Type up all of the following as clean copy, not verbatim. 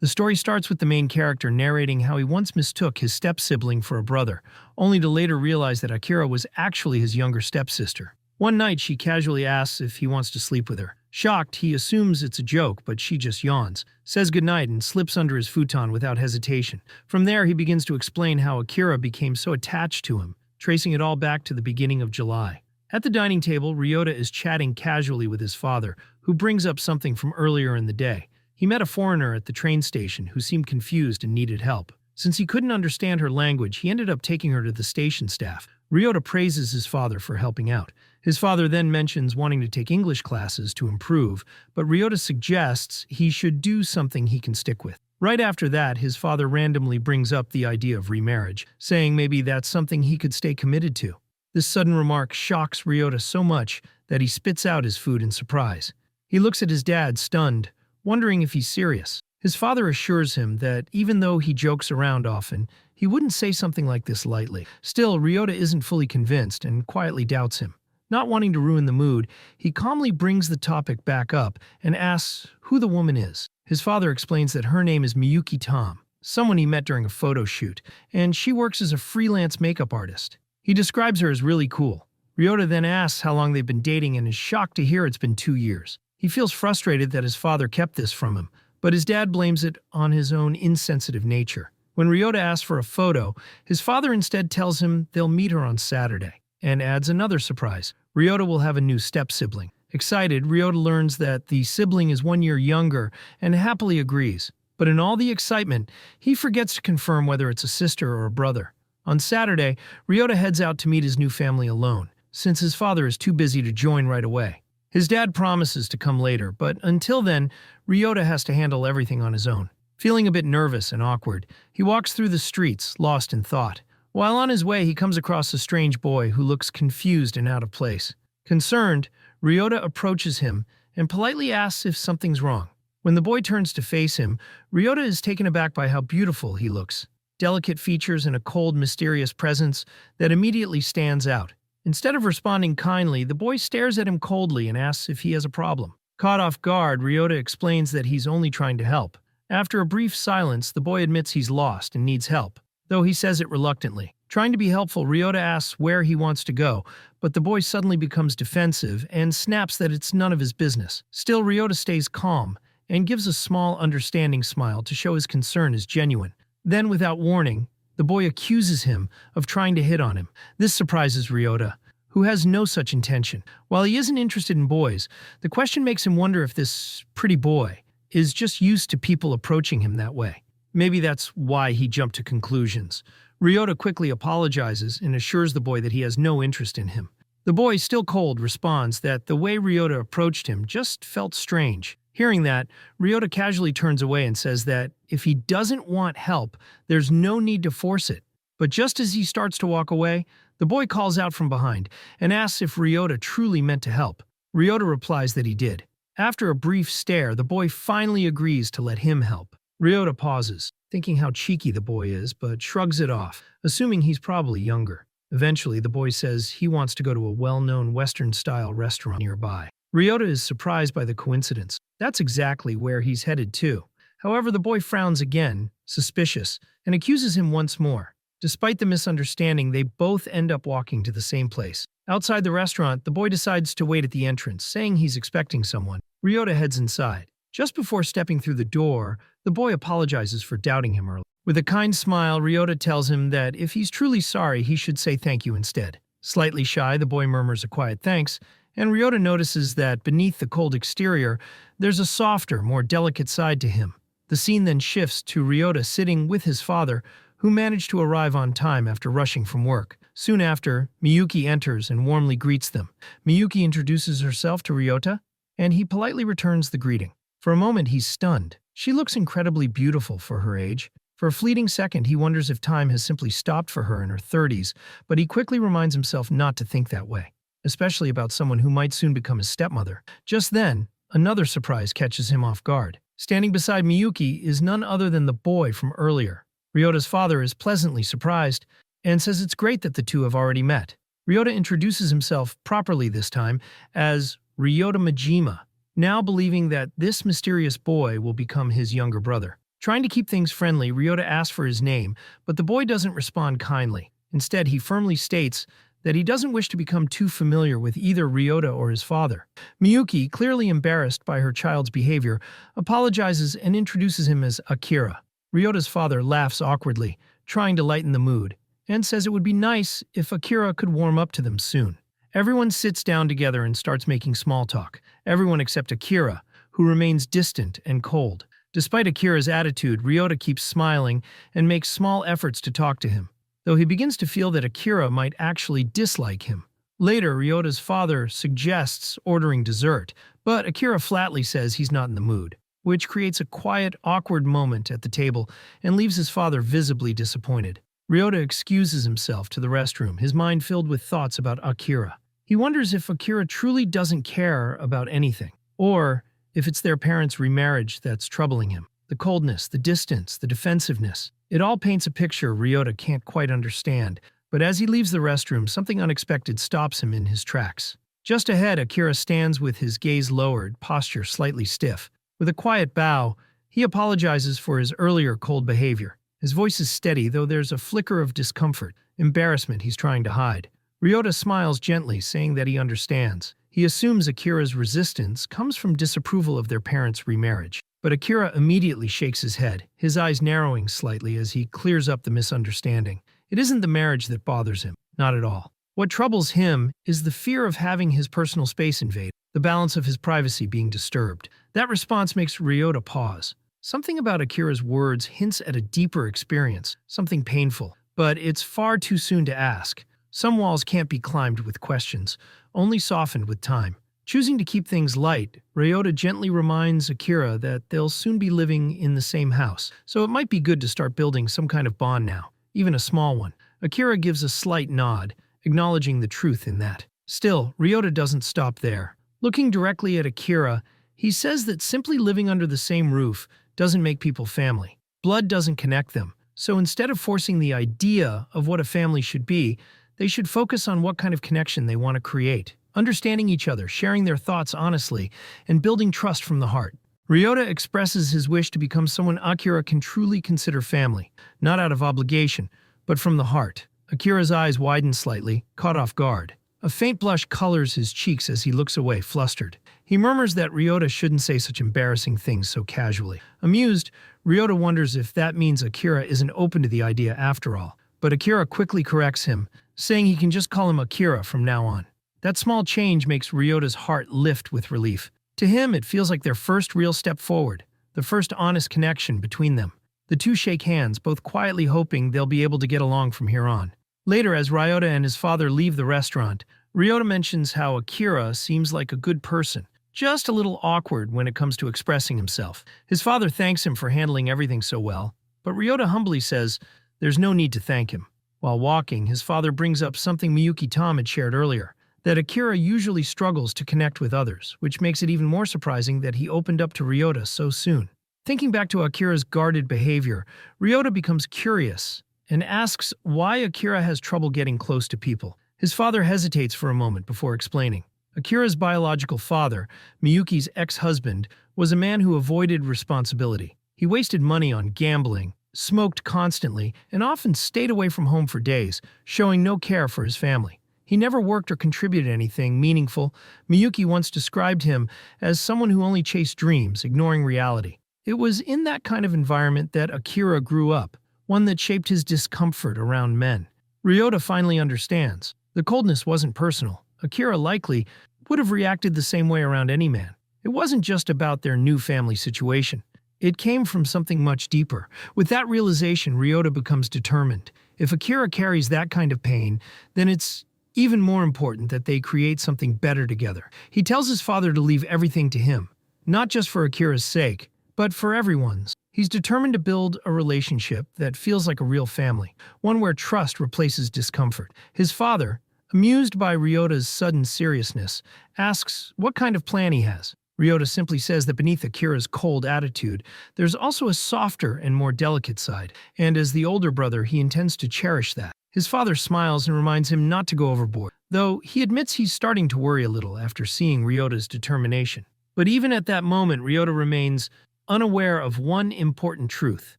The story starts with the main character narrating how he once mistook his step-sibling for a brother, only to later realize that Akira was actually his younger stepsister. One night, she casually asks if he wants to sleep with her. Shocked, he assumes it's a joke, but she just yawns, says goodnight, and slips under his futon without hesitation. From there, he begins to explain how Akira became so attached to him, tracing it all back to the beginning of July. At the dining table, Ryota is chatting casually with his father, who brings up something from earlier in the day. He met a foreigner at the train station who seemed confused and needed help. Since he couldn't understand her language, he ended up taking her to the station staff. Ryota praises his father for helping out. His father then mentions wanting to take English classes to improve, but Ryota suggests he should do something he can stick with. Right after that, his father randomly brings up the idea of remarriage, saying maybe that's something he could stay committed to. This sudden remark shocks Ryota so much that he spits out his food in surprise. He looks at his dad, stunned, wondering if he's serious. His father assures him that even though he jokes around often, he wouldn't say something like this lightly. Still, Ryota isn't fully convinced and quietly doubts him. Not wanting to ruin the mood, he calmly brings the topic back up and asks who the woman is. His father explains that her name is Miyuki Tom, someone he met during a photo shoot, and she works as a freelance makeup artist. He describes her as really cool. Ryota then asks how long they've been dating and is shocked to hear it's been 2 years. He feels frustrated that his father kept this from him, but his dad blames it on his own insensitive nature. When Ryota asks for a photo, his father instead tells him they'll meet her on Saturday, and adds another surprise. Ryota will have a new step-sibling. Excited, Ryota learns that the sibling is 1 year younger and happily agrees. But in all the excitement, he forgets to confirm whether it's a sister or a brother. On Saturday, Ryota heads out to meet his new family alone, since his father is too busy to join right away. His dad promises to come later, but until then, Ryota has to handle everything on his own. Feeling a bit nervous and awkward, he walks through the streets, lost in thought. While on his way, he comes across a strange boy who looks confused and out of place. Concerned, Ryota approaches him and politely asks if something's wrong. When the boy turns to face him, Ryota is taken aback by how beautiful he looks. Delicate features and a cold, mysterious presence that immediately stands out. Instead of responding kindly, the boy stares at him coldly and asks if he has a problem. Caught off guard, Ryota explains that he's only trying to help. After a brief silence, the boy admits he's lost and needs help, though he says it reluctantly. Trying to be helpful, Ryota asks where he wants to go, but the boy suddenly becomes defensive and snaps that it's none of his business. Still, Ryota stays calm and gives a small, understanding smile to show his concern is genuine. Then, without warning, the boy accuses him of trying to hit on him. This surprises Ryota, who has no such intention. While he isn't interested in boys, the question makes him wonder if this pretty boy is just used to people approaching him that way. Maybe that's why he jumped to conclusions. Ryota quickly apologizes and assures the boy that he has no interest in him. The boy, still cold, responds that the way Ryota approached him just felt strange. Hearing that, Ryota casually turns away and says that if he doesn't want help, there's no need to force it. But just as he starts to walk away, the boy calls out from behind and asks if Ryota truly meant to help. Ryota replies that he did. After a brief stare, the boy finally agrees to let him help. Ryota pauses, thinking how cheeky the boy is, but shrugs it off, assuming he's probably younger. Eventually, the boy says he wants to go to a well-known Western-style restaurant nearby. Ryota is surprised by the coincidence. That's exactly where he's headed to. However, the boy frowns again, suspicious, and accuses him once more. Despite the misunderstanding, they both end up walking to the same place. Outside the restaurant, the boy decides to wait at the entrance, saying he's expecting someone. Ryota heads inside. Just before stepping through the door, the boy apologizes for doubting him earlier. With a kind smile, Ryota tells him that if he's truly sorry, he should say thank you instead. Slightly shy, the boy murmurs a quiet thanks, and Ryota notices that beneath the cold exterior, there's a softer, more delicate side to him. The scene then shifts to Ryota sitting with his father, who managed to arrive on time after rushing from work. Soon after, Miyuki enters and warmly greets them. Miyuki introduces herself to Ryota, and he politely returns the greeting. For a moment, he's stunned. She looks incredibly beautiful for her age. For a fleeting second, he wonders if time has simply stopped for her in her 30s, but he quickly reminds himself not to think that way, especially about someone who might soon become his stepmother. Just then, another surprise catches him off guard. Standing beside Miyuki is none other than the boy from earlier. Ryota's father is pleasantly surprised and says it's great that the two have already met. Ryota introduces himself properly this time as Ryota Majima, now believing that this mysterious boy will become his younger brother. Trying to keep things friendly, Ryota asks for his name, but the boy doesn't respond kindly. Instead, he firmly states that he doesn't wish to become too familiar with either Ryota or his father. Miyuki, clearly embarrassed by her child's behavior, apologizes and introduces him as Akira. Ryota's father laughs awkwardly, trying to lighten the mood, and says it would be nice if Akira could warm up to them soon. Everyone sits down together and starts making small talk. Everyone except Akira, who remains distant and cold. Despite Akira's attitude, Ryota keeps smiling and makes small efforts to talk to him, though he begins to feel that Akira might actually dislike him. Later, Ryota's father suggests ordering dessert, but Akira flatly says he's not in the mood, which creates a quiet, awkward moment at the table and leaves his father visibly disappointed. Ryota excuses himself to the restroom, his mind filled with thoughts about Akira. He wonders if Akira truly doesn't care about anything, or if it's their parents' remarriage that's troubling him. The coldness, the distance, the defensiveness. It all paints a picture Ryota can't quite understand, but as he leaves the restroom, something unexpected stops him in his tracks. Just ahead, Akira stands with his gaze lowered, posture slightly stiff. With a quiet bow, he apologizes for his earlier cold behavior. His voice is steady, though there's a flicker of discomfort, embarrassment he's trying to hide. Ryota smiles gently, saying that he understands. He assumes Akira's resistance comes from disapproval of their parents' remarriage. But Akira immediately shakes his head, his eyes narrowing slightly as he clears up the misunderstanding. It isn't the marriage that bothers him, not at all. What troubles him is the fear of having his personal space invaded, the balance of his privacy being disturbed. That response makes Ryota pause. Something about Akira's words hints at a deeper experience, something painful, but it's far too soon to ask. Some walls can't be climbed with questions, only softened with time. Choosing to keep things light, Ryota gently reminds Akira that they'll soon be living in the same house, so it might be good to start building some kind of bond now, even a small one. Akira gives a slight nod, acknowledging the truth in that. Still, Ryota doesn't stop there. Looking directly at Akira, he says that simply living under the same roof doesn't make people family. Blood doesn't connect them, so instead of forcing the idea of what a family should be, they should focus on what kind of connection they want to create. Understanding each other, sharing their thoughts honestly, and building trust from the heart. Ryota expresses his wish to become someone Akira can truly consider family, not out of obligation, but from the heart. Akira's eyes widen slightly, caught off guard. A faint blush colors his cheeks as he looks away, flustered. He murmurs that Ryota shouldn't say such embarrassing things so casually. Amused, Ryota wonders if that means Akira isn't open to the idea after all. But Akira quickly corrects him, saying he can just call him Akira from now on. That small change makes Ryota's heart lift with relief. To him, it feels like their first real step forward, the first honest connection between them. The two shake hands, both quietly hoping they'll be able to get along from here on. Later, as Ryota and his father leave the restaurant, Ryota mentions how Akira seems like a good person, just a little awkward when it comes to expressing himself. His father thanks him for handling everything so well, but Ryota humbly says there's no need to thank him. While walking, his father brings up something Miyuki Tom had shared earlier, that Akira usually struggles to connect with others, which makes it even more surprising that he opened up to Ryota so soon. Thinking back to Akira's guarded behavior, Ryota becomes curious and asks why Akira has trouble getting close to people. His father hesitates for a moment before explaining. Akira's biological father, Miyuki's ex-husband, was a man who avoided responsibility. He wasted money on gambling, smoked constantly, and often stayed away from home for days, showing no care for his family. He never worked or contributed anything meaningful. Miyuki once described him as someone who only chased dreams, ignoring reality. It was in that kind of environment that Akira grew up, one that shaped his discomfort around men. Ryota finally understands. The coldness wasn't personal. Akira likely would have reacted the same way around any man. It wasn't just about their new family situation. It came from something much deeper. With that realization, Ryota becomes determined. If Akira carries that kind of pain, then it's even more important that they create something better together. He tells his father to leave everything to him, not just for Akira's sake, but for everyone's. He's determined to build a relationship that feels like a real family, one where trust replaces discomfort. His father, amused by Ryota's sudden seriousness, asks what kind of plan he has. Ryota simply says that beneath Akira's cold attitude, there's also a softer and more delicate side, and as the older brother, he intends to cherish that. His father smiles and reminds him not to go overboard, though he admits he's starting to worry a little after seeing Ryota's determination. But even at that moment, Ryota remains unaware of one important truth.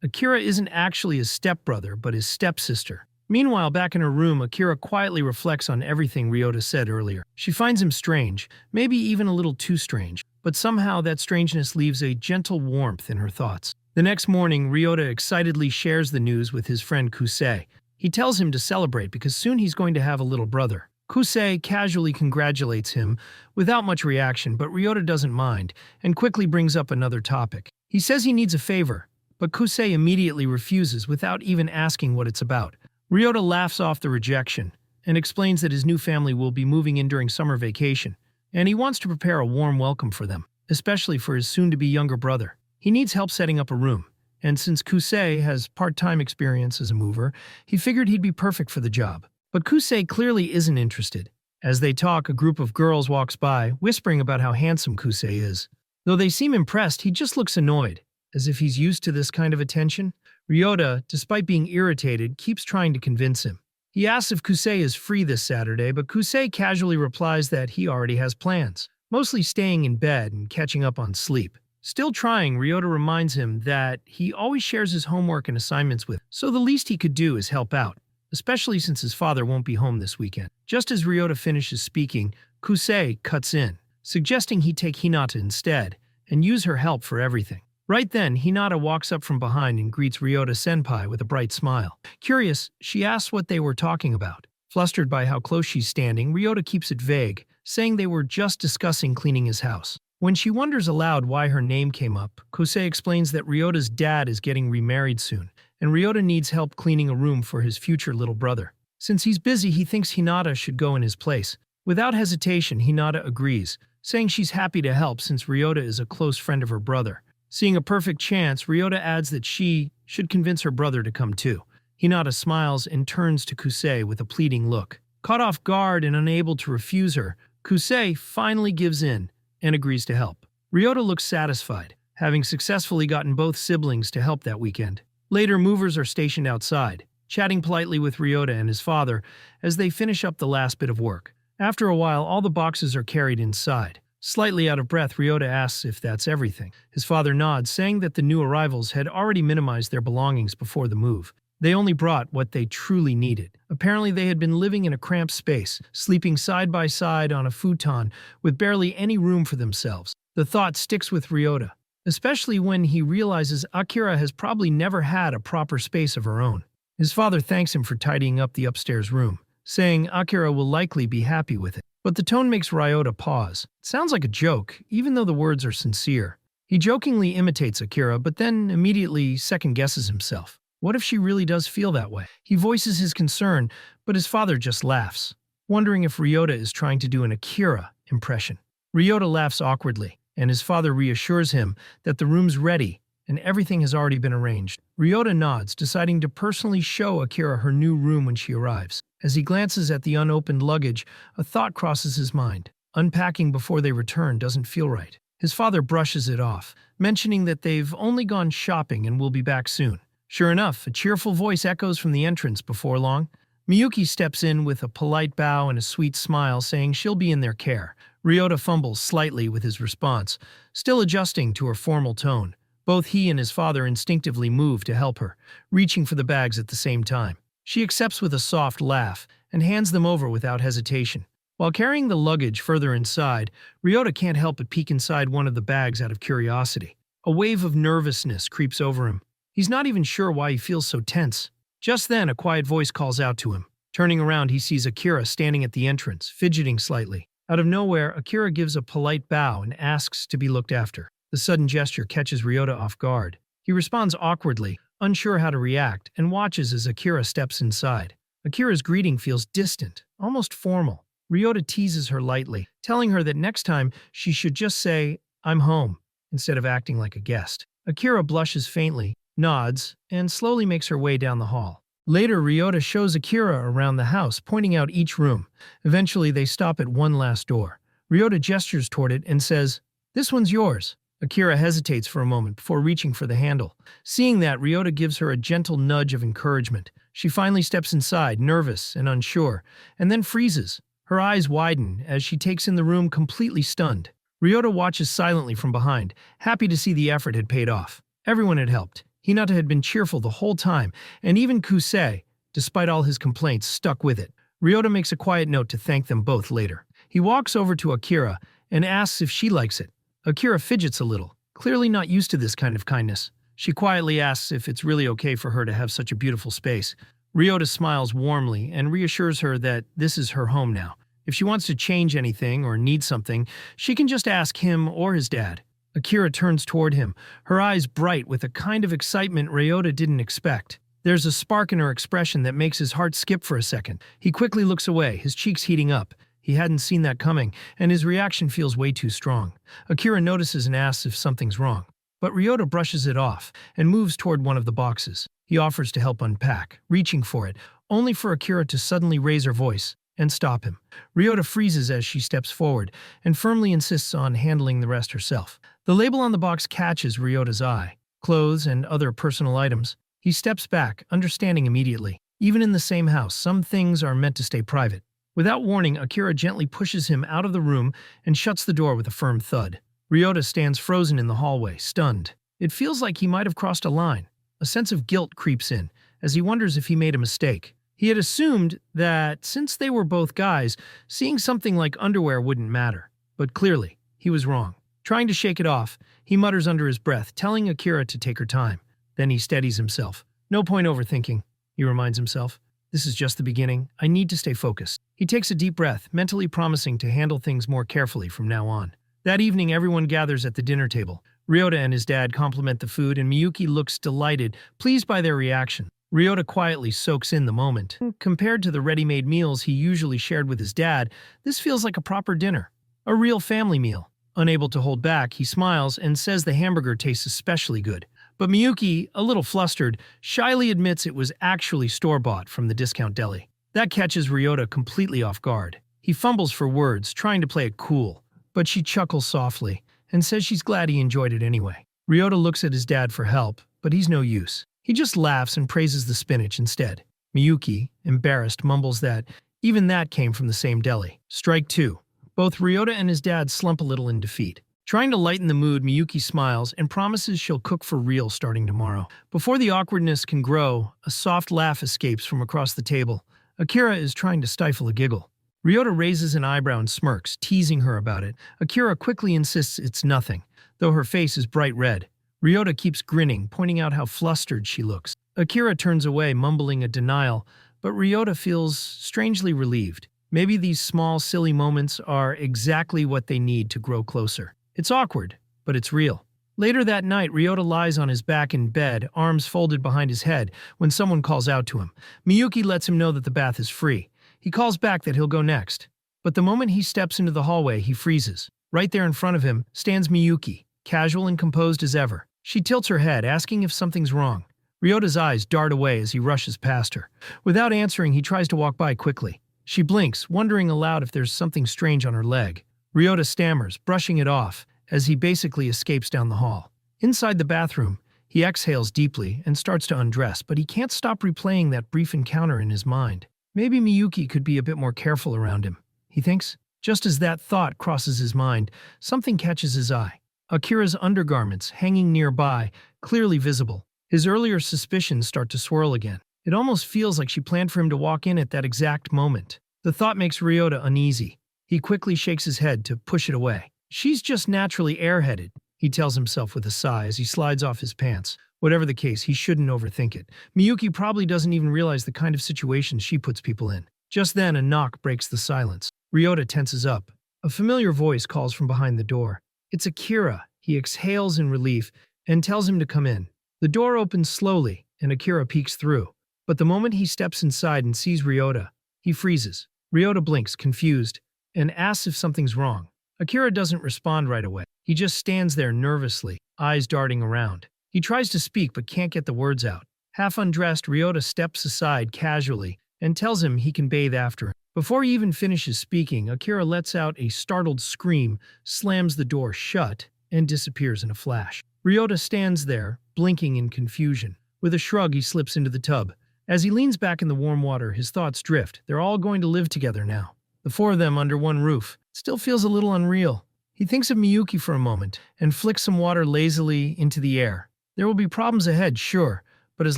Akira isn't actually his stepbrother, but his stepsister. Meanwhile, back in her room, Akira quietly reflects on everything Ryota said earlier. She finds him strange, maybe even a little too strange, but somehow that strangeness leaves a gentle warmth in her thoughts. The next morning, Ryota excitedly shares the news with his friend Kusei. He tells him to celebrate because soon he's going to have a little brother. Kusei casually congratulates him without much reaction, but Ryota doesn't mind and quickly brings up another topic. He says he needs a favor, but Kusei immediately refuses without even asking what it's about. Ryota laughs off the rejection and explains that his new family will be moving in during summer vacation, and he wants to prepare a warm welcome for them, especially for his soon-to-be younger brother. He needs help setting up a room, and since Kusei has part-time experience as a mover, he figured he'd be perfect for the job. But Kusei clearly isn't interested. As they talk, a group of girls walks by, whispering about how handsome Kusei is. Though they seem impressed, he just looks annoyed, as if he's used to this kind of attention. Ryota, despite being irritated, keeps trying to convince him. He asks if Kusei is free this Saturday, but Kusei casually replies that he already has plans, mostly staying in bed and catching up on sleep. Still trying, Ryota reminds him that he always shares his homework and assignments with, so the least he could do is help out, especially since his father won't be home this weekend. Just as Ryota finishes speaking, Kusei cuts in, suggesting he take Hinata instead and use her help for everything. Right then, Hinata walks up from behind and greets Ryota-senpai with a bright smile. Curious, she asks what they were talking about. Flustered by how close she's standing, Ryota keeps it vague, saying they were just discussing cleaning his house. When she wonders aloud why her name came up, Kusei explains that Ryota's dad is getting remarried soon, and Ryota needs help cleaning a room for his future little brother. Since he's busy, he thinks Hinata should go in his place. Without hesitation, Hinata agrees, saying she's happy to help since Ryota is a close friend of her brother. Seeing a perfect chance, Ryota adds that she should convince her brother to come too. Hinata smiles and turns to Kusei with a pleading look. Caught off guard and unable to refuse her, Kusei finally gives in and agrees to help. Ryota looks satisfied, having successfully gotten both siblings to help that weekend. Later, movers are stationed outside, chatting politely with Ryota and his father as they finish up the last bit of work. After a while, all the boxes are carried inside. Slightly out of breath, Ryota asks if that's everything. His father nods, saying that the new arrivals had already minimized their belongings before the move. They only brought what they truly needed. Apparently, they had been living in a cramped space, sleeping side by side on a futon with barely any room for themselves. The thought sticks with Ryota, especially when he realizes Akira has probably never had a proper space of her own. His father thanks him for tidying up the upstairs room, saying Akira will likely be happy with it. But the tone makes Ryota pause. It sounds like a joke, even though the words are sincere. He jokingly imitates Akira, but then immediately second-guesses himself. What if she really does feel that way? He voices his concern, but his father just laughs, wondering if Ryota is trying to do an Akira impression. Ryota laughs awkwardly, and his father reassures him that the room's ready and everything has already been arranged. Ryota nods, deciding to personally show Akira her new room when she arrives. As he glances at the unopened luggage, a thought crosses his mind. Unpacking before they return doesn't feel right. His father brushes it off, mentioning that they've only gone shopping and will be back soon. Sure enough, a cheerful voice echoes from the entrance before long. Miyuki steps in with a polite bow and a sweet smile, saying she'll be in their care. Ryota fumbles slightly with his response, still adjusting to her formal tone. Both he and his father instinctively move to help her, reaching for the bags at the same time. She accepts with a soft laugh and hands them over without hesitation. While carrying the luggage further inside, Ryota can't help but peek inside one of the bags out of curiosity. A wave of nervousness creeps over him. He's not even sure why he feels so tense. Just then, a quiet voice calls out to him. Turning around, he sees Akira standing at the entrance, fidgeting slightly. Out of nowhere, Akira gives a polite bow and asks to be looked after. The sudden gesture catches Ryota off guard. He responds awkwardly, unsure how to react, and watches as Akira steps inside. Akira's greeting feels distant, almost formal. Ryota teases her lightly, telling her that next time she should just say, "I'm home," instead of acting like a guest. Akira blushes faintly, nods, and slowly makes her way down the hall. Later, Ryota shows Akira around the house, pointing out each room. Eventually, they stop at one last door. Ryota gestures toward it and says, "This one's yours." Akira hesitates for a moment before reaching for the handle. Seeing that, Ryota gives her a gentle nudge of encouragement. She finally steps inside, nervous and unsure, and then freezes. Her eyes widen as she takes in the room completely stunned. Ryota watches silently from behind, happy to see the effort had paid off. Everyone had helped. Hinata had been cheerful the whole time, and even Kusei, despite all his complaints, stuck with it. Ryota makes a quiet note to thank them both later. He walks over to Akira and asks if she likes it. Akira fidgets a little, clearly not used to this kind of kindness. She quietly asks if it's really okay for her to have such a beautiful space. Ryota smiles warmly and reassures her that this is her home now. If she wants to change anything or need something, she can just ask him or his dad. Akira turns toward him, her eyes bright with a kind of excitement Ryota didn't expect. There's a spark in her expression that makes his heart skip for a second. He quickly looks away, his cheeks heating up. He hadn't seen that coming, and his reaction feels way too strong. Akira notices and asks if something's wrong. But Ryota brushes it off and moves toward one of the boxes. He offers to help unpack, reaching for it, only for Akira to suddenly raise her voice and stop him. Ryota freezes as she steps forward and firmly insists on handling the rest herself. The label on the box catches Ryota's eye. Clothes and other personal items. He steps back, understanding immediately. Even in the same house, some things are meant to stay private. Without warning, Akira gently pushes him out of the room and shuts the door with a firm thud. Ryota stands frozen in the hallway, stunned. It feels like he might have crossed a line. A sense of guilt creeps in, as he wonders if he made a mistake. He had assumed that, since they were both guys, seeing something like underwear wouldn't matter. But clearly, he was wrong. Trying to shake it off, he mutters under his breath, telling Akira to take her time. Then he steadies himself. No point overthinking, he reminds himself. This is just the beginning. I need to stay focused. He takes a deep breath, mentally promising to handle things more carefully from now on. That evening, everyone gathers at the dinner table. Ryota and his dad compliment the food, and Miyuki looks delighted, pleased by their reaction. Ryota quietly soaks in the moment. Compared to the ready-made meals he usually shared with his dad, this feels like a proper dinner. A real family meal. Unable to hold back, he smiles and says the hamburger tastes especially good. But Miyuki, a little flustered, shyly admits it was actually store-bought from the discount deli. That catches Ryota completely off guard. He fumbles for words, trying to play it cool, but she chuckles softly and says she's glad he enjoyed it anyway. Ryota looks at his dad for help, but he's no use. He just laughs and praises the spinach instead. Miyuki, embarrassed, mumbles that even that came from the same deli. Strike two. Both Ryota and his dad slump a little in defeat. Trying to lighten the mood, Miyuki smiles and promises she'll cook for real starting tomorrow. Before the awkwardness can grow, a soft laugh escapes from across the table. Akira is trying to stifle a giggle. Ryota raises an eyebrow and smirks, teasing her about it. Akira quickly insists it's nothing, though her face is bright red. Ryota keeps grinning, pointing out how flustered she looks. Akira turns away, mumbling a denial, but Ryota feels strangely relieved. Maybe these small, silly moments are exactly what they need to grow closer. It's awkward, but it's real. Later that night, Ryota lies on his back in bed, arms folded behind his head, when someone calls out to him. Miyuki lets him know that the bath is free. He calls back that he'll go next. But the moment he steps into the hallway, he freezes. Right there in front of him stands Miyuki, casual and composed as ever. She tilts her head, asking if something's wrong. Ryota's eyes dart away as he rushes past her. Without answering, he tries to walk by quickly. She blinks, wondering aloud if there's something strange on her leg. Ryota stammers, brushing it off, as he basically escapes down the hall. Inside the bathroom, he exhales deeply and starts to undress, but he can't stop replaying that brief encounter in his mind. Maybe Miyuki could be a bit more careful around him, he thinks. Just as that thought crosses his mind, something catches his eye. Akira's undergarments, hanging nearby, clearly visible. His earlier suspicions start to swirl again. It almost feels like she planned for him to walk in at that exact moment. The thought makes Ryota uneasy. He quickly shakes his head to push it away. She's just naturally airheaded, he tells himself with a sigh as he slides off his pants. Whatever the case, he shouldn't overthink it. Miyuki probably doesn't even realize the kind of situations she puts people in. Just then, a knock breaks the silence. Ryota tenses up. A familiar voice calls from behind the door. It's Akira. He exhales in relief and tells him to come in. The door opens slowly, and Akira peeks through. But the moment he steps inside and sees Ryota, he freezes. Ryota blinks, confused, and asks if something's wrong. Akira doesn't respond right away. He just stands there nervously, eyes darting around. He tries to speak but can't get the words out. Half undressed, Ryota steps aside casually and tells him he can bathe after him. Before he even finishes speaking, Akira lets out a startled scream, slams the door shut, and disappears in a flash. Ryota stands there, blinking in confusion. With a shrug, he slips into the tub. As he leans back in the warm water, his thoughts drift. They're all going to live together now. The four of them under one roof. Still feels a little unreal. He thinks of Miyuki for a moment and flicks some water lazily into the air. There will be problems ahead, sure, but as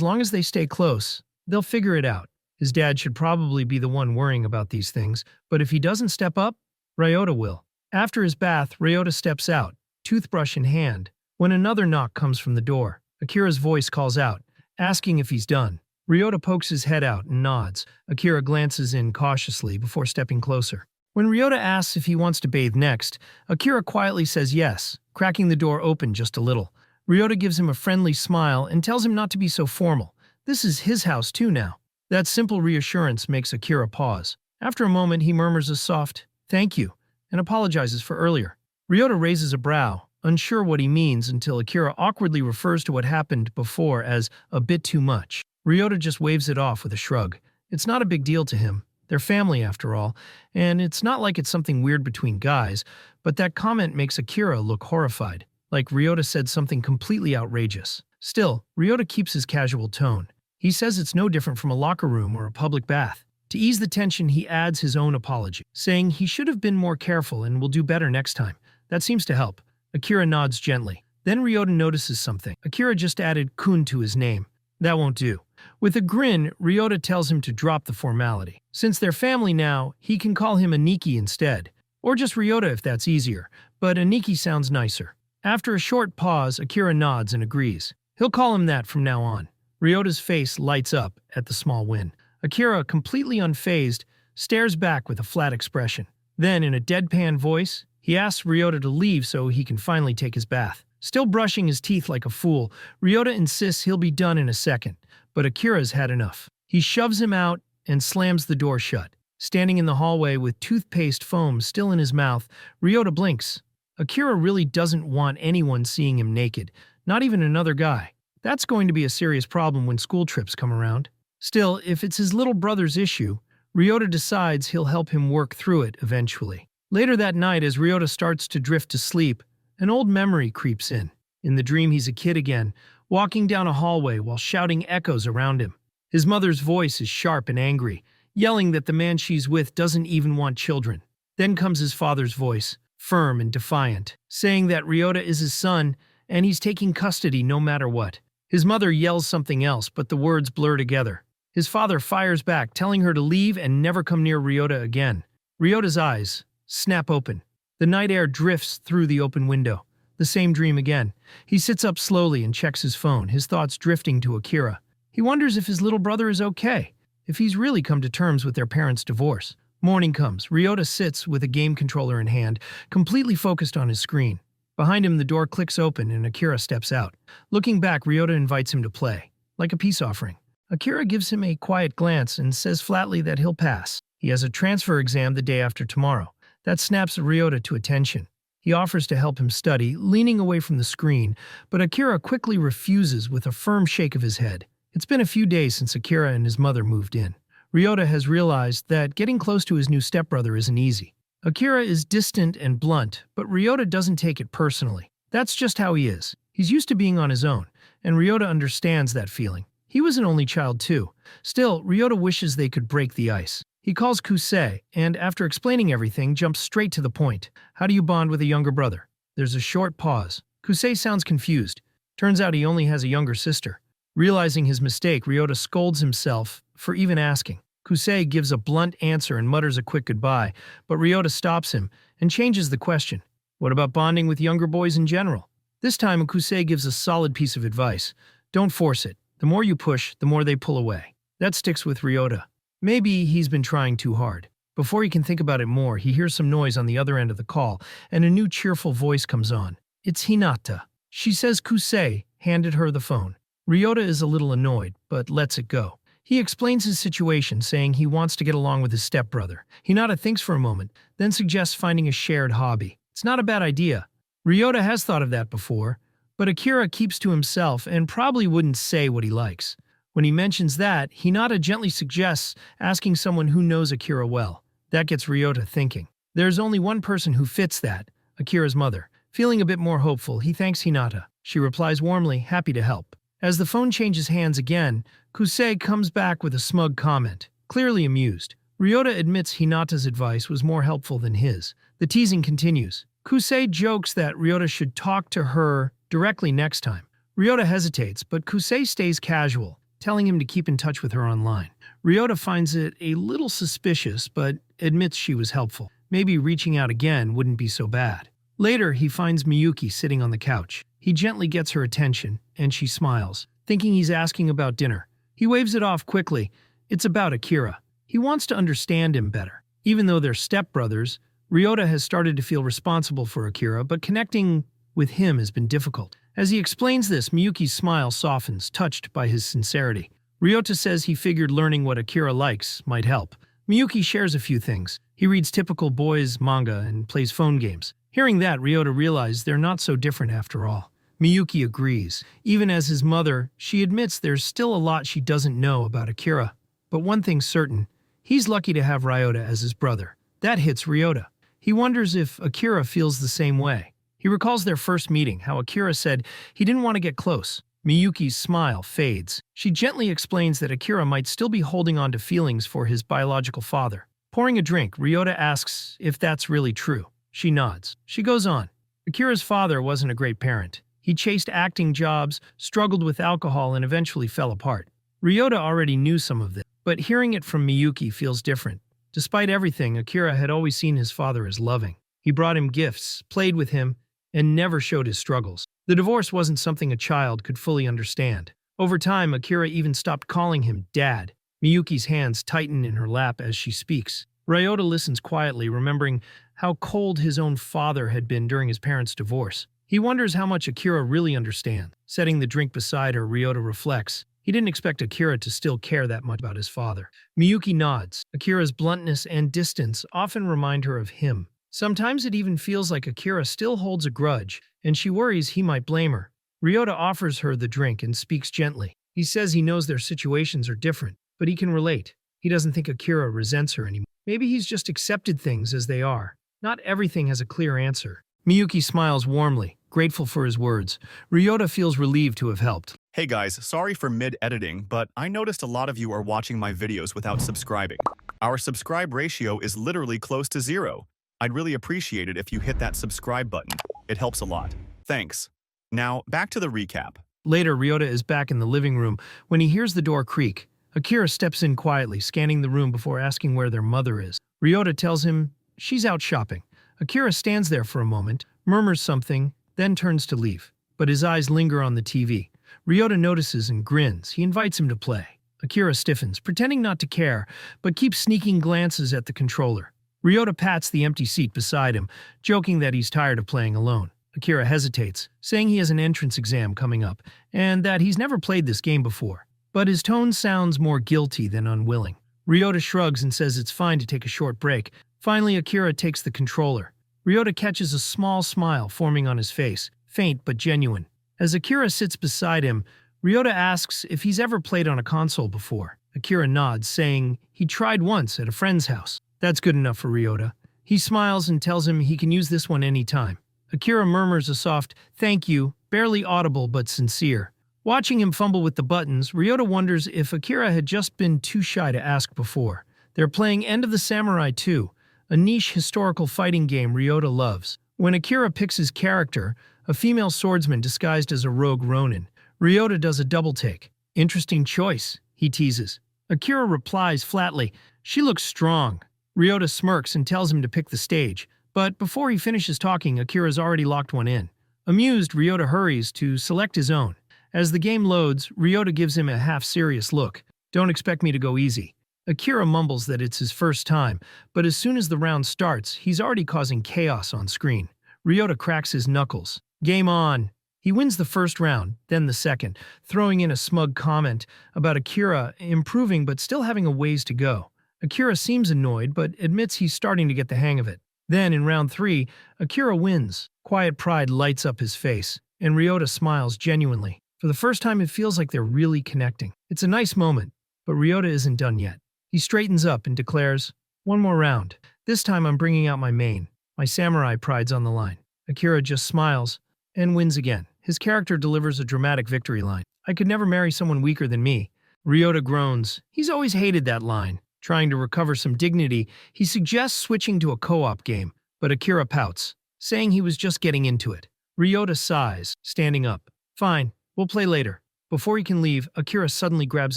long as they stay close, they'll figure it out. His dad should probably be the one worrying about these things, but if he doesn't step up, Ryota will. After his bath, Ryota steps out, toothbrush in hand, when another knock comes from the door. Akira's voice calls out, asking if he's done. Ryota pokes his head out and nods. Akira glances in cautiously before stepping closer. When Ryota asks if he wants to bathe next, Akira quietly says yes, cracking the door open just a little. Ryota gives him a friendly smile and tells him not to be so formal. This is his house too now. That simple reassurance makes Akira pause. After a moment, he murmurs a soft, "Thank you," and apologizes for earlier. Ryota raises a brow, unsure what he means until Akira awkwardly refers to what happened before as a bit too much. Ryota just waves it off with a shrug. It's not a big deal to him. They're family after all, and it's not like it's something weird between guys, but that comment makes Akira look horrified, like Ryota said something completely outrageous. Still, Ryota keeps his casual tone. He says it's no different from a locker room or a public bath. To ease the tension, he adds his own apology, saying he should have been more careful and will do better next time. That seems to help. Akira nods gently. Then Ryota notices something. Akira just added kun to his name. That won't do. With a grin, Ryota tells him to drop the formality. Since they're family now, he can call him Aniki instead. Or just Ryota if that's easier, but Aniki sounds nicer. After a short pause, Akira nods and agrees. He'll call him that from now on. Ryota's face lights up at the small win. Akira, completely unfazed, stares back with a flat expression. Then, in a deadpan voice, he asks Ryota to leave so he can finally take his bath. Still brushing his teeth like a fool, Ryota insists he'll be done in a second, but Akira's had enough. He shoves him out and slams the door shut. Standing in the hallway with toothpaste foam still in his mouth, Ryota blinks. Akira really doesn't want anyone seeing him naked, not even another guy. That's going to be a serious problem when school trips come around. Still, if it's his little brother's issue, Ryota decides he'll help him work through it eventually. Later that night, as Ryota starts to drift to sleep, an old memory creeps in. In the dream, he's a kid again, walking down a hallway while shouting echoes around him. His mother's voice is sharp and angry, yelling that the man she's with doesn't even want children. Then comes his father's voice, firm and defiant, saying that Ryota is his son and he's taking custody no matter what. His mother yells something else, but the words blur together. His father fires back, telling her to leave and never come near Ryota again. Ryota's eyes snap open. The night air drifts through the open window. The same dream again. He sits up slowly and checks his phone, his thoughts drifting to Akira. He wonders if his little brother is okay, if he's really come to terms with their parents' divorce. Morning comes. Ryota sits with a game controller in hand, completely focused on his screen. Behind him, the door clicks open and Akira steps out. Looking back, Ryota invites him to play, like a peace offering. Akira gives him a quiet glance and says flatly that he'll pass. He has a transfer exam the day after tomorrow. That snaps Ryota to attention. He offers to help him study, leaning away from the screen, but Akira quickly refuses with a firm shake of his head. It's been a few days since Akira and his mother moved in. Ryota has realized that getting close to his new stepbrother isn't easy. Akira is distant and blunt, but Ryota doesn't take it personally. That's just how he is. He's used to being on his own, and Ryota understands that feeling. He was an only child too. Still, Ryota wishes they could break the ice. He calls Kusei, and after explaining everything, jumps straight to the point. How do you bond with a younger brother? There's a short pause. Kusei sounds confused. Turns out he only has a younger sister. Realizing his mistake, Ryota scolds himself for even asking. Kusei gives a blunt answer and mutters a quick goodbye, but Ryota stops him and changes the question. What about bonding with younger boys in general? This time, Kusei gives a solid piece of advice. Don't force it. The more you push, the more they pull away. That sticks with Ryota. Maybe he's been trying too hard. Before he can think about it more, he hears some noise on the other end of the call, and a new cheerful voice comes on. It's Hinata. She says Kusei handed her the phone. Ryota is a little annoyed, but lets it go. He explains his situation, saying he wants to get along with his stepbrother. Hinata thinks for a moment, then suggests finding a shared hobby. It's not a bad idea. Ryota has thought of that before, but Akira keeps to himself and probably wouldn't say what he likes. When he mentions that, Hinata gently suggests asking someone who knows Akira well. That gets Ryota thinking. There's only one person who fits that, Akira's mother. Feeling a bit more hopeful, he thanks Hinata. She replies warmly, happy to help. As the phone changes hands again, Kusei comes back with a smug comment, clearly amused. Ryota admits Hinata's advice was more helpful than his. The teasing continues. Kusei jokes that Ryota should talk to her directly next time. Ryota hesitates, but Kusei stays casual, telling him to keep in touch with her online. Ryota finds it a little suspicious, but admits she was helpful. Maybe reaching out again wouldn't be so bad. Later, he finds Miyuki sitting on the couch. He gently gets her attention, and she smiles, thinking he's asking about dinner. He waves it off quickly. It's about Akira. He wants to understand him better. Even though they're stepbrothers, Ryota has started to feel responsible for Akira, but connecting with him has been difficult. As he explains this, Miyuki's smile softens, touched by his sincerity. Ryota says he figured learning what Akira likes might help. Miyuki shares a few things. He reads typical boys' manga and plays phone games. Hearing that, Ryota realizes they're not so different after all. Miyuki agrees. Even as his mother, she admits there's still a lot she doesn't know about Akira. But one thing's certain, he's lucky to have Ryota as his brother. That hits Ryota. He wonders if Akira feels the same way. He recalls their first meeting, how Akira said he didn't want to get close. Miyuki's smile fades. She gently explains that Akira might still be holding on to feelings for his biological father. Pouring a drink, Ryota asks if that's really true. She nods. She goes on. Akira's father wasn't a great parent. He chased acting jobs, struggled with alcohol, and eventually fell apart. Ryota already knew some of this, but hearing it from Miyuki feels different. Despite everything, Akira had always seen his father as loving. He brought him gifts, played with him, and never showed his struggles. The divorce wasn't something a child could fully understand. Over time, Akira even stopped calling him Dad. Miyuki's hands tighten in her lap as she speaks. Ryota listens quietly, remembering how cold his own father had been during his parents' divorce. He wonders how much Akira really understands. Setting the drink beside her, Ryota reflects. He didn't expect Akira to still care that much about his father. Miyuki nods. Akira's bluntness and distance often remind her of him. Sometimes it even feels like Akira still holds a grudge, and she worries he might blame her. Ryota offers her the drink and speaks gently. He says he knows their situations are different, but he can relate. He doesn't think Akira resents her anymore. Maybe he's just accepted things as they are. Not everything has a clear answer. Miyuki smiles warmly, grateful for his words. Ryota feels relieved to have helped. Hey guys, sorry for mid-editing, but I noticed a lot of you are watching my videos without subscribing. Our subscribe ratio is literally close to 0. I'd really appreciate it if you hit that subscribe button. It helps a lot. Thanks. Now, back to the recap. Later, Ryota is back in the living room when he hears the door creak. Akira steps in quietly, scanning the room before asking where their mother is. Ryota tells him she's out shopping. Akira stands there for a moment, murmurs something, then turns to leave. But his eyes linger on the TV. Ryota notices and grins. He invites him to play. Akira stiffens, pretending not to care, but keeps sneaking glances at the controller. Ryota pats the empty seat beside him, joking that he's tired of playing alone. Akira hesitates, saying he has an entrance exam coming up, and that he's never played this game before. But his tone sounds more guilty than unwilling. Ryota shrugs and says it's fine to take a short break. Finally, Akira takes the controller. Ryota catches a small smile forming on his face, faint but genuine. As Akira sits beside him, Ryota asks if he's ever played on a console before. Akira nods, saying he tried once at a friend's house. That's good enough for Ryota. He smiles and tells him he can use this one anytime. Akira murmurs a soft, "Thank you," barely audible but sincere. Watching him fumble with the buttons, Ryota wonders if Akira had just been too shy to ask before. They're playing End of the Samurai 2, a niche historical fighting game Ryota loves. When Akira picks his character, a female swordsman disguised as a rogue ronin, Ryota does a double take. "Interesting choice," he teases. Akira replies flatly, "She looks strong." Ryota smirks and tells him to pick the stage, but before he finishes talking, Akira's already locked one in. Amused, Ryota hurries to select his own. As the game loads, Ryota gives him a half-serious look. "Don't expect me to go easy." Akira mumbles that it's his first time, but as soon as the round starts, he's already causing chaos on screen. Ryota cracks his knuckles. "Game on." He wins the first round, then the second, throwing in a smug comment about Akira improving but still having a ways to go. Akira seems annoyed, but admits he's starting to get the hang of it. Then, in round 3, Akira wins. Quiet pride lights up his face, and Ryota smiles genuinely. For the first time, it feels like they're really connecting. It's a nice moment, but Ryota isn't done yet. He straightens up and declares, "One more round. This time I'm bringing out my main. My samurai pride's on the line." Akira just smiles and wins again. His character delivers a dramatic victory line. "I could never marry someone weaker than me." Ryota groans. He's always hated that line. Trying to recover some dignity, he suggests switching to a co-op game, but Akira pouts. saying he was just getting into it. Ryota sighs, standing up. Fine, we'll play later. Before he can leave, Akira suddenly grabs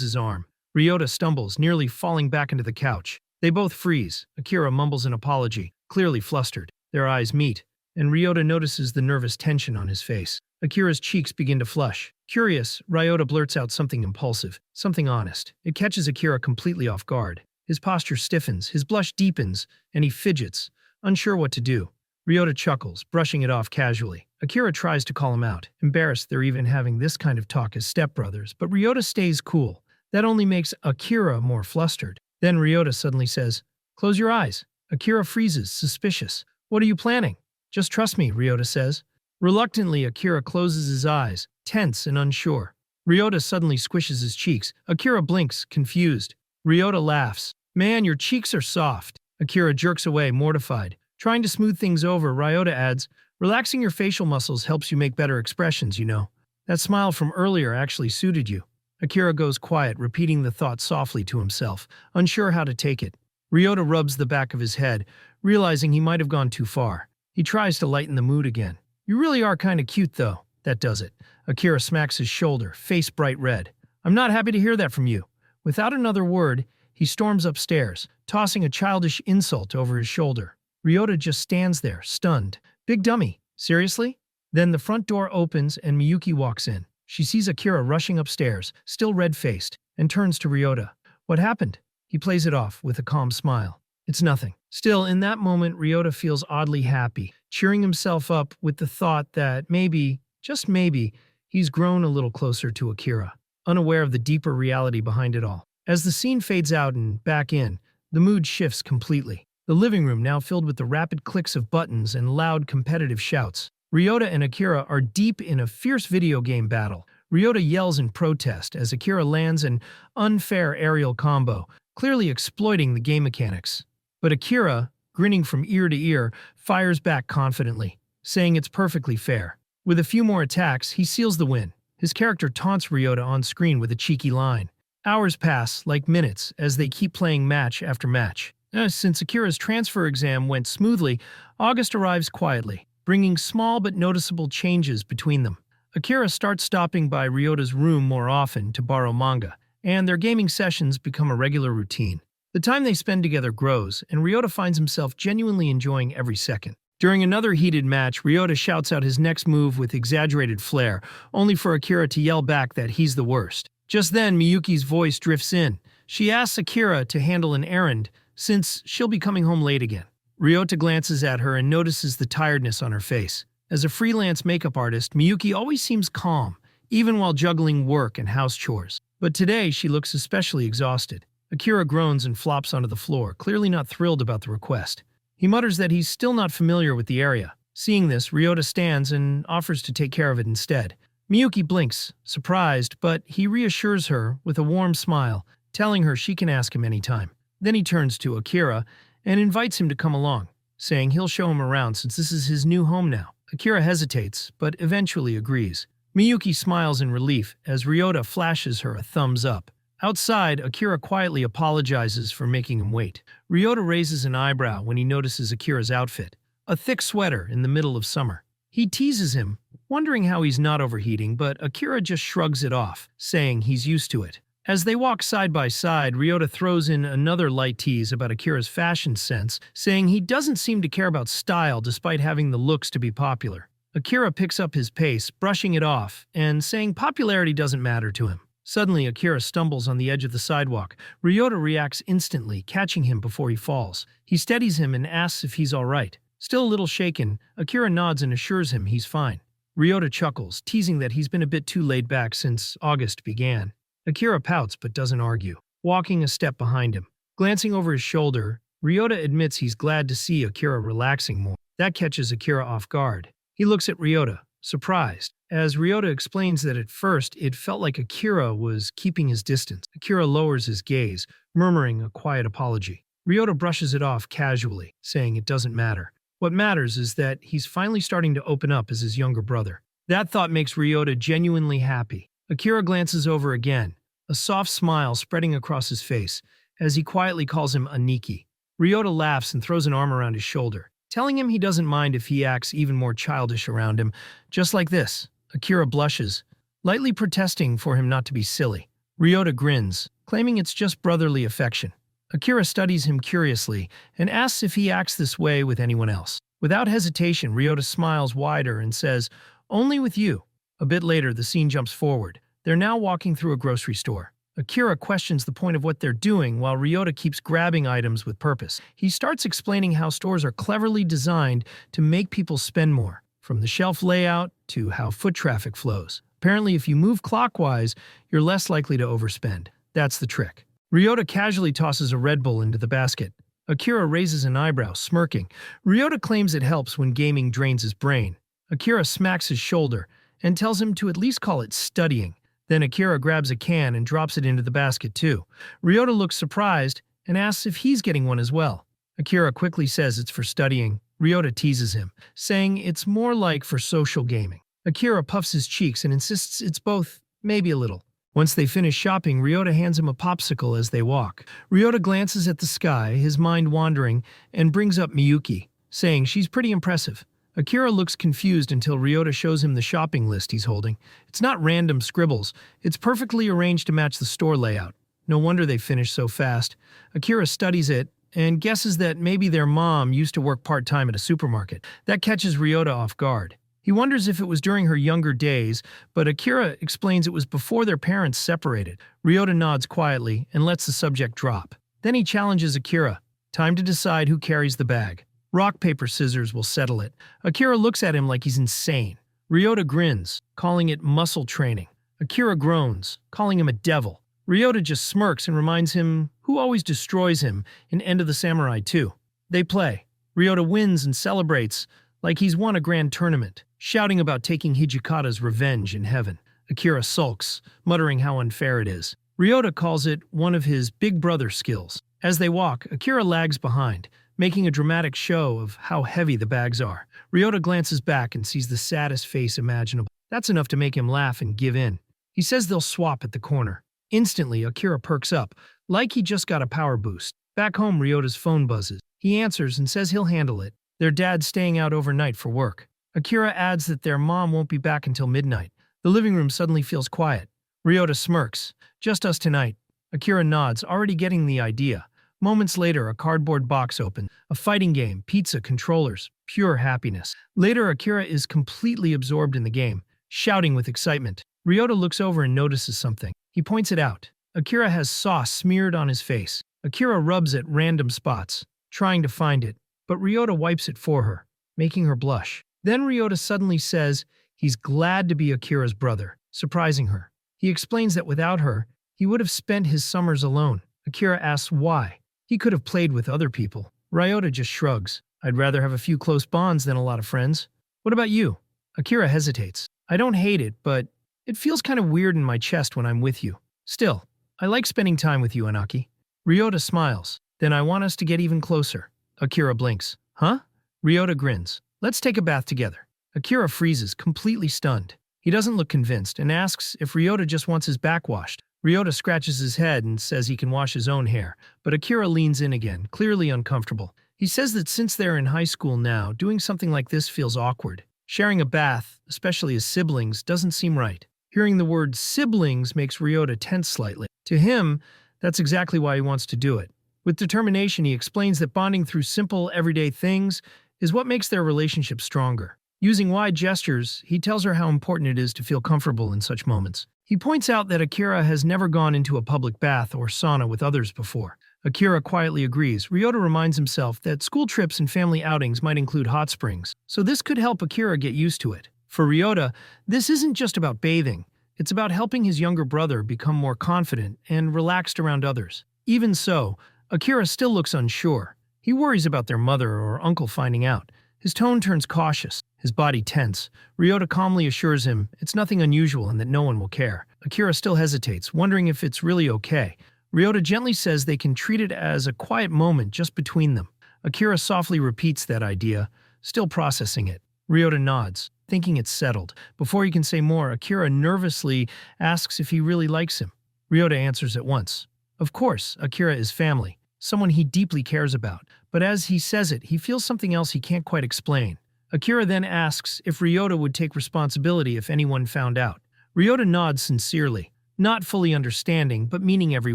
his arm. Ryota stumbles, nearly falling back into the couch. They both freeze. Akira mumbles an apology, clearly flustered. Their eyes meet, and Ryota notices the nervous tension on his face. Akira's cheeks begin to flush. Curious, Ryota blurts out something impulsive, something honest. It catches Akira completely off guard. His posture stiffens, his blush deepens, and he fidgets, unsure what to do. Ryota chuckles, brushing it off casually. Akira tries to call him out, embarrassed they're even having this kind of talk as stepbrothers, but Ryota stays cool. That only makes Akira more flustered. Then Ryota suddenly says, "Close your eyes." Akira freezes, suspicious. "What are you planning?" "Just trust me," Ryota says. Reluctantly, Akira closes his eyes, tense and unsure. Ryota suddenly squishes his cheeks. Akira blinks, confused. Ryota laughs. "Man, your cheeks are soft." Akira jerks away, mortified. Trying to smooth things over, Ryota adds, "Relaxing your facial muscles helps you make better expressions, you know. That smile from earlier actually suited you." Akira goes quiet, repeating the thought softly to himself, unsure how to take it. Ryota rubs the back of his head, realizing he might have gone too far. He tries to lighten the mood again. "You really are kinda cute, though." That does it. Akira smacks his shoulder, face bright red. "I'm not happy to hear that from you." Without another word, he storms upstairs, tossing a childish insult over his shoulder. Ryota just stands there, stunned. "Big dummy. Seriously?" Then the front door opens and Miyuki walks in. She sees Akira rushing upstairs, still red-faced, and turns to Ryota. "What happened?" He plays it off with a calm smile. "It's nothing." Still, in that moment, Ryota feels oddly happy, cheering himself up with the thought that maybe, just maybe, he's grown a little closer to Akira, unaware of the deeper reality behind it all. As the scene fades out and back in, the mood shifts completely. The living room now filled with the rapid clicks of buttons and loud competitive shouts. Ryota and Akira are deep in a fierce video game battle. Ryota yells in protest as Akira lands an unfair aerial combo, clearly exploiting the game mechanics. But Akira, grinning from ear to ear, fires back confidently, saying it's perfectly fair. With a few more attacks, he seals the win. His character taunts Ryota on screen with a cheeky line. Hours pass, like minutes, as they keep playing match after match. Since Akira's transfer exam went smoothly, August arrives quietly, bringing small but noticeable changes between them. Akira starts stopping by Ryota's room more often to borrow manga, and their gaming sessions become a regular routine. The time they spend together grows, and Ryota finds himself genuinely enjoying every second. During another heated match, Ryota shouts out his next move with exaggerated flair, only for Akira to yell back that he's the worst. Just then, Miyuki's voice drifts in. She asks Akira to handle an errand, since she'll be coming home late again. Ryota glances at her and notices the tiredness on her face. As a freelance makeup artist, Miyuki always seems calm, even while juggling work and house chores. But today, she looks especially exhausted. Akira groans and flops onto the floor, clearly not thrilled about the request. He mutters that he's still not familiar with the area. Seeing this, Ryota stands and offers to take care of it instead. Miyuki blinks, surprised, but he reassures her with a warm smile, telling her she can ask him anytime. Then he turns to Akira and invites him to come along, saying he'll show him around since this is his new home now. Akira hesitates, but eventually agrees. Miyuki smiles in relief as Ryota flashes her a thumbs up. Outside, Akira quietly apologizes for making him wait. Ryota raises an eyebrow when he notices Akira's outfit, a thick sweater in the middle of summer. He teases him, wondering how he's not overheating, but Akira just shrugs it off, saying he's used to it. As they walk side by side, Ryota throws in another light tease about Akira's fashion sense, saying he doesn't seem to care about style despite having the looks to be popular. Akira picks up his pace, brushing it off, and saying popularity doesn't matter to him. Suddenly, Akira stumbles on the edge of the sidewalk. Ryota reacts instantly, catching him before he falls. He steadies him and asks if he's all right. Still a little shaken, Akira nods and assures him he's fine. Ryota chuckles, teasing that he's been a bit too laid back since August began. Akira pouts but doesn't argue, walking a step behind him. Glancing over his shoulder, Ryota admits he's glad to see Akira relaxing more. That catches Akira off guard. He looks at Ryota, surprised, as Ryota explains that at first it felt like Akira was keeping his distance. Akira lowers his gaze, murmuring a quiet apology. Ryota brushes it off casually, saying it doesn't matter. What matters is that he's finally starting to open up as his younger brother. That thought makes Ryota genuinely happy. Akira glances over again, a soft smile spreading across his face, as he quietly calls him Aniki. Ryota laughs and throws an arm around his shoulder, telling him he doesn't mind if he acts even more childish around him. Just like this. Akira blushes, lightly protesting for him not to be silly. Ryota grins, claiming it's just brotherly affection. Akira studies him curiously and asks if he acts this way with anyone else. Without hesitation, Ryota smiles wider and says, "Only with you." A bit later, the scene jumps forward. They're now walking through a grocery store. Akira questions the point of what they're doing while Ryota keeps grabbing items with purpose. He starts explaining how stores are cleverly designed to make people spend more, from the shelf layout to how foot traffic flows. Apparently, if you move clockwise, you're less likely to overspend. That's the trick. Ryota casually tosses a Red Bull into the basket. Akira raises an eyebrow, smirking. Ryota claims it helps when gaming drains his brain. Akira smacks his shoulder and tells him to at least call it studying. Then Akira grabs a can and drops it into the basket too. Ryota looks surprised and asks if he's getting one as well. Akira quickly says it's for studying. Ryota teases him, saying it's more like for social gaming. Akira puffs his cheeks and insists it's both, maybe a little. Once they finish shopping, Ryota hands him a popsicle as they walk. Ryota glances at the sky, his mind wandering, and brings up Miyuki, saying she's pretty impressive. Akira looks confused until Ryota shows him the shopping list he's holding. It's not random scribbles. It's perfectly arranged to match the store layout. No wonder they finished so fast. Akira studies it and guesses that maybe their mom used to work part-time at a supermarket. That catches Ryota off guard. He wonders if it was during her younger days, but Akira explains it was before their parents separated. Ryota nods quietly and lets the subject drop. Then he challenges Akira. Time to decide who carries the bag. Rock, paper, scissors will settle it. Akira looks at him like he's insane. Ryota grins, calling it muscle training. Akira groans, calling him a devil. Ryota just smirks and reminds him who always destroys him in End of the Samurai 2. They play. Ryota wins and celebrates like he's won a grand tournament, shouting about taking Hijikata's revenge in heaven. Akira sulks, muttering how unfair it is. Ryota calls it one of his big brother skills. As they walk, Akira lags behind, making a dramatic show of how heavy the bags are. Ryota glances back and sees the saddest face imaginable. That's enough to make him laugh and give in. He says they'll swap at the corner. Instantly, Akira perks up, like he just got a power boost. Back home, Ryota's phone buzzes. He answers and says he'll handle it. Their dad's staying out overnight for work. Akira adds that their mom won't be back until midnight. The living room suddenly feels quiet. Ryota smirks. Just us tonight. Akira nods, already getting the idea. Moments later, a cardboard box opens. A fighting game, pizza, controllers, pure happiness. Later, Akira is completely absorbed in the game, shouting with excitement. Ryota looks over and notices something. He points it out. Akira has sauce smeared on his face. Akira rubs at random spots, trying to find it, but Ryota wipes it for her, making her blush. Then Ryota suddenly says he's glad to be Akira's brother, surprising her. He explains that without her, he would have spent his summers alone. Akira asks why. He could have played with other people. Ryota just shrugs. I'd rather have a few close bonds than a lot of friends. What about you? Akira hesitates. I don't hate it, but it feels kind of weird in my chest when I'm with you. Still, I like spending time with you, Anaki. Ryota smiles. Then I want us to get even closer. Akira blinks. Huh? Ryota grins. Let's take a bath together. Akira freezes, completely stunned. He doesn't look convinced and asks if Ryota just wants his back washed. Ryota scratches his head and says he can wash his own hair, but Akira leans in again, clearly uncomfortable. He says that since they're in high school now, doing something like this feels awkward. Sharing a bath, especially as siblings, doesn't seem right. Hearing the word siblings makes Ryota tense slightly. To him, that's exactly why he wants to do it. With determination, he explains that bonding through simple, everyday things is what makes their relationship stronger. Using wide gestures, he tells her how important it is to feel comfortable in such moments. He points out that Akira has never gone into a public bath or sauna with others before. Akira quietly agrees. Ryota reminds himself that school trips and family outings might include hot springs, so this could help Akira get used to it. For Ryota, this isn't just about bathing. It's about helping his younger brother become more confident and relaxed around others. Even so, Akira still looks unsure. He worries about their mother or uncle finding out. His tone turns cautious, his body tense. Ryota calmly assures him it's nothing unusual and that no one will care. Akira still hesitates, wondering if it's really okay. Ryota gently says they can treat it as a quiet moment just between them. Akira softly repeats that idea, still processing it. Ryota nods, thinking it's settled. Before he can say more, Akira nervously asks if he really likes him. Ryota answers at once. Of course, Akira is family, someone he deeply cares about. But as he says it, he feels something else he can't quite explain. Akira then asks if Ryota would take responsibility if anyone found out. Ryota nods sincerely, not fully understanding, but meaning every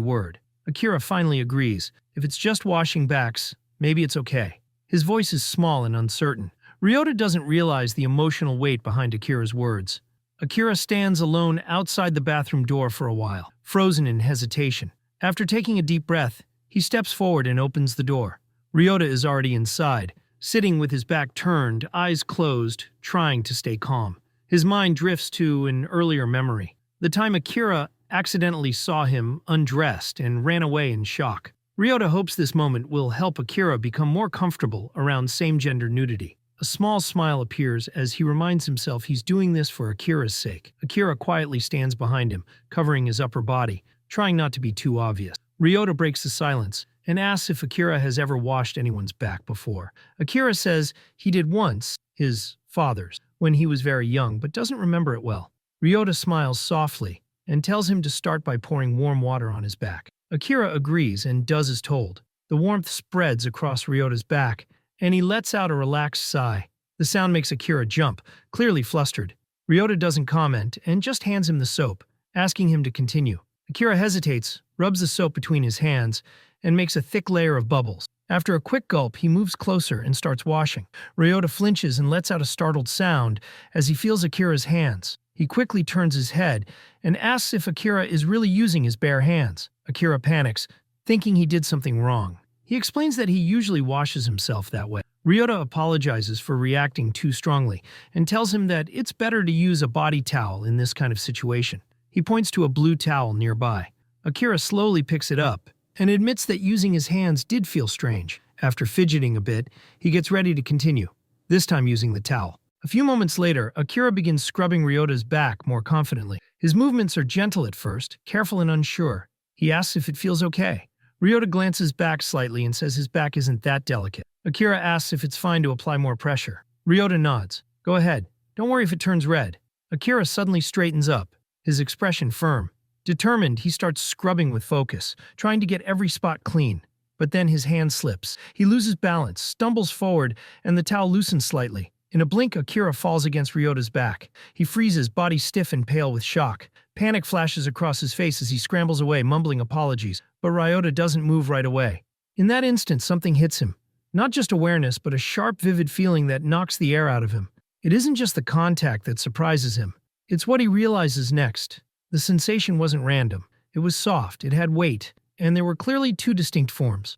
word. Akira finally agrees. If it's just washing backs, maybe it's okay. His voice is small and uncertain. Ryota doesn't realize the emotional weight behind Akira's words. Akira stands alone outside the bathroom door for a while, frozen in hesitation. After taking a deep breath, he steps forward and opens the door. Ryota is already inside, sitting with his back turned, eyes closed, trying to stay calm. His mind drifts to an earlier memory, the time Akira accidentally saw him undressed and ran away in shock. Ryota hopes this moment will help Akira become more comfortable around same-gender nudity. A small smile appears as he reminds himself he's doing this for Akira's sake. Akira quietly stands behind him, covering his upper body, trying not to be too obvious. Ryota breaks the silence and asks if Akira has ever washed anyone's back before. Akira says he did once, his father's, when he was very young, but doesn't remember it well. Ryota smiles softly and tells him to start by pouring warm water on his back. Akira agrees and does as told. The warmth spreads across Ryota's back, and he lets out a relaxed sigh. The sound makes Akira jump, clearly flustered. Ryota doesn't comment and just hands him the soap, asking him to continue. Akira hesitates, rubs the soap between his hands, and makes a thick layer of bubbles. After a quick gulp, he moves closer and starts washing. Ryota flinches and lets out a startled sound as he feels Akira's hands. He quickly turns his head and asks if Akira is really using his bare hands. Akira panics, thinking he did something wrong. He explains that he usually washes himself that way. Ryota apologizes for reacting too strongly and tells him that it's better to use a body towel in this kind of situation. He points to a blue towel nearby. Akira slowly picks it up and admits that using his hands did feel strange. After fidgeting a bit, he gets ready to continue, this time using the towel. A few moments later, Akira begins scrubbing Ryota's back more confidently. His movements are gentle at first, careful and unsure. He asks if it feels okay. Ryota glances back slightly and says his back isn't that delicate. Akira asks if it's fine to apply more pressure. Ryota nods. Go ahead. Don't worry if it turns red. Akira suddenly straightens up, his expression firm. Determined, he starts scrubbing with focus, trying to get every spot clean. But then his hand slips. He loses balance, stumbles forward, and the towel loosens slightly. In a blink, Akira falls against Ryota's back. He freezes, body stiff and pale with shock. Panic flashes across his face as he scrambles away, mumbling apologies, but Ryota doesn't move right away. In that instant, something hits him. Not just awareness, but a sharp, vivid feeling that knocks the air out of him. It isn't just the contact that surprises him. It's what he realizes next. The sensation wasn't random. It was soft, it had weight, and there were clearly two distinct forms.